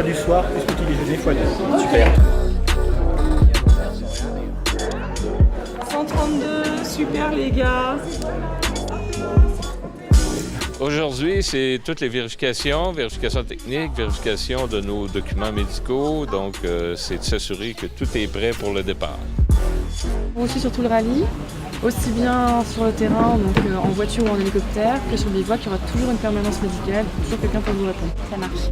du soir plus qu'utilisé x2. Super. 132, super les gars. Aujourd'hui, c'est toutes les vérifications techniques, vérification de nos documents médicaux. Donc, c'est de s'assurer que tout est prêt pour le départ. Aussi sur tout le rallye, aussi bien sur le terrain, donc en voiture ou en hélicoptère, que sur le bivouac, il y aura toujours une permanence médicale, toujours quelqu'un pour vous répondre. Ça marche.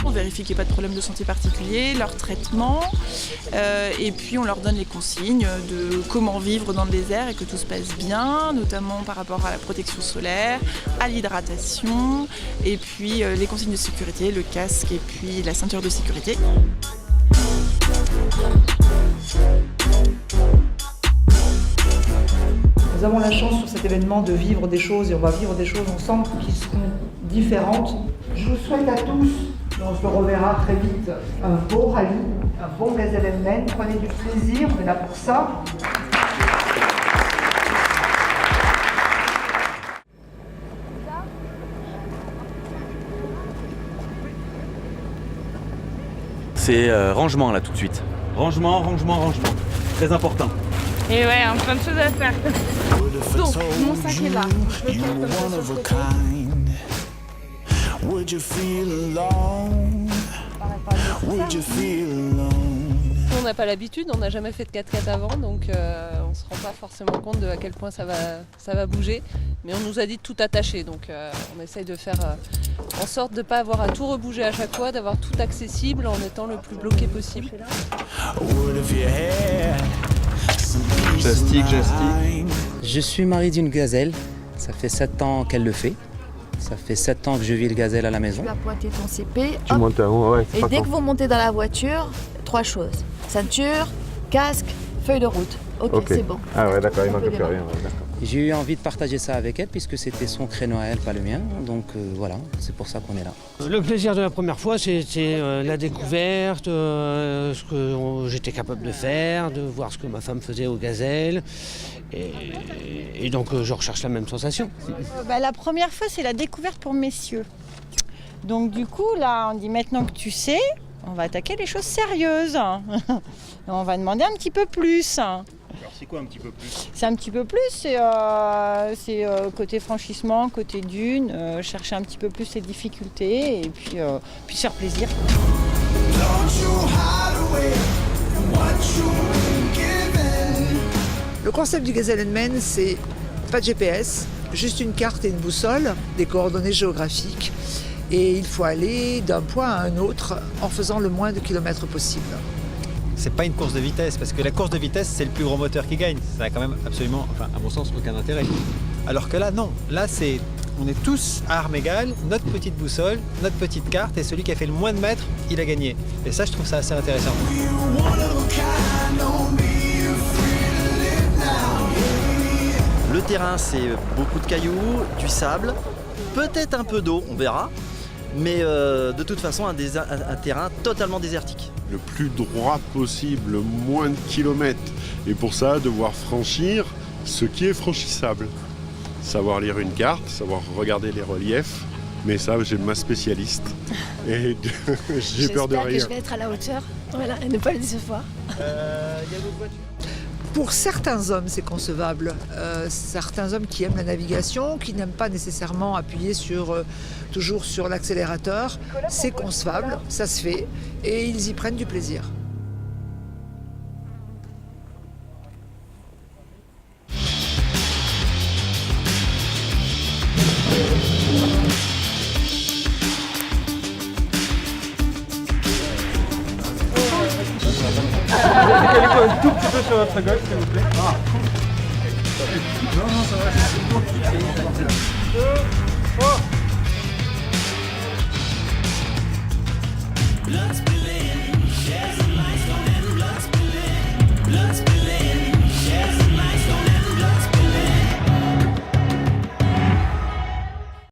On vérifie qu'il n'y ait pas de problème de santé particulier, leur traitement, et puis on leur donne les consignes de comment vivre dans le désert et que tout se passe bien, notamment par rapport à la protection solaire, à l'hydratation, et puis les consignes de sécurité, le casque et puis la ceinture de sécurité. Nous avons la chance sur cet événement de vivre des choses et on va vivre des choses ensemble qui seront différentes. Je vous souhaite à tous, on se reverra très vite, un beau rallye, un bon Gazelle&Men. Prenez du plaisir, on est là pour ça. C'est rangement là tout de suite. Rangement. Très important. Et ouais, plein de choses à faire. Donc, mon sac est là. Je le tiens comme ça sur le côté. Would you feel alone? Would you feel alone? On n'a pas l'habitude, on n'a jamais fait de 4x4 avant, donc on ne se rend pas forcément compte de à quel point ça va bouger. Mais on nous a dit de tout attacher, donc on essaye de faire en sorte de ne pas avoir à tout rebouger à chaque fois, d'avoir tout accessible en étant le plus bloqué possible. Jastique. Je suis mari d'une gazelle, ça fait 7 ans qu'elle le fait. Ça fait 7 ans que je vis le gazelle à la maison. Tu vas pointer ton CP. Tu montes en haut, ouais. Et dès que vous montez dans la voiture, 3 choses. Ceinture, casque, feuille de route. Ok, c'est bon. Ah ouais, d'accord, il manque plus rien. Ouais, d'accord. J'ai eu envie de partager ça avec elle puisque c'était son créneau à elle, pas le mien. Donc voilà, c'est pour ça qu'on est là. Le plaisir de la première fois, c'était la découverte, ce que j'étais capable de faire, de voir ce que ma femme faisait aux gazelles. Et donc je recherche la même sensation. La première fois, c'est la découverte pour messieurs. Donc du coup, là, on dit maintenant que tu sais, on va attaquer les choses sérieuses. On va demander un petit peu plus. Alors c'est quoi un petit peu plus? C'est un petit peu plus, c'est côté franchissement, côté dune, chercher un petit peu plus les difficultés et puis se faire plaisir. Le concept du Gazelle&Men, c'est pas de GPS, juste une carte et une boussole, des coordonnées géographiques. Et il faut aller d'un point à un autre en faisant le moins de kilomètres possible. C'est pas une course de vitesse, parce que la course de vitesse, c'est le plus gros moteur qui gagne. Ça n'a quand même absolument, à mon sens, aucun intérêt. Alors que là, non. Là, on est tous à armes égales, notre petite boussole, notre petite carte, et celui qui a fait le moins de mètres, il a gagné. Et ça, je trouve ça assez intéressant. Le terrain, c'est beaucoup de cailloux, du sable, peut-être un peu d'eau, on verra. Mais de toute façon, un terrain totalement désertique. Le plus droit possible, le moins de kilomètres. Et pour ça, devoir franchir ce qui est franchissable. Savoir lire une carte, savoir regarder les reliefs. Mais ça, j'ai ma spécialiste. Et j'ai peur de J'espère rire. que je vais être à la hauteur. Voilà, et ne pas le décevoir. Il y a d'autres voitures. Pour certains hommes, c'est concevable. Certains hommes qui aiment la navigation, qui n'aiment pas nécessairement appuyer toujours sur l'accélérateur, c'est concevable, ça se fait, et ils y prennent du plaisir. Décalez-vous un tout petit peu sur votre gauche, s'il vous plaît. Non, ça va, c'est bon. 2, 3.